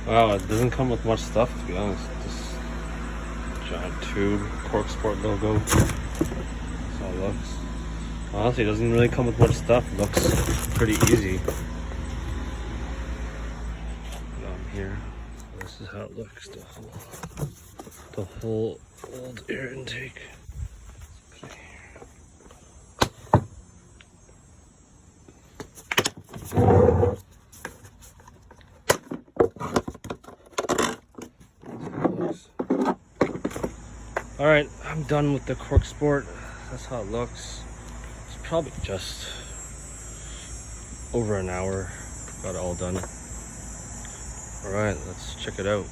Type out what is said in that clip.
Wow, it doesn't come with much stuff, to be honest. This giant tube, Cork Sport logo. That's how it looks. Honestly, it doesn't really come with much stuff. It looks pretty easy. Here, this is how it looks. The whole old air intake. Let's put it here. All right, I'm done with the Cork Sport. That's how it looks. It's probably just over an hour. Got it all done. All right, let's check it out.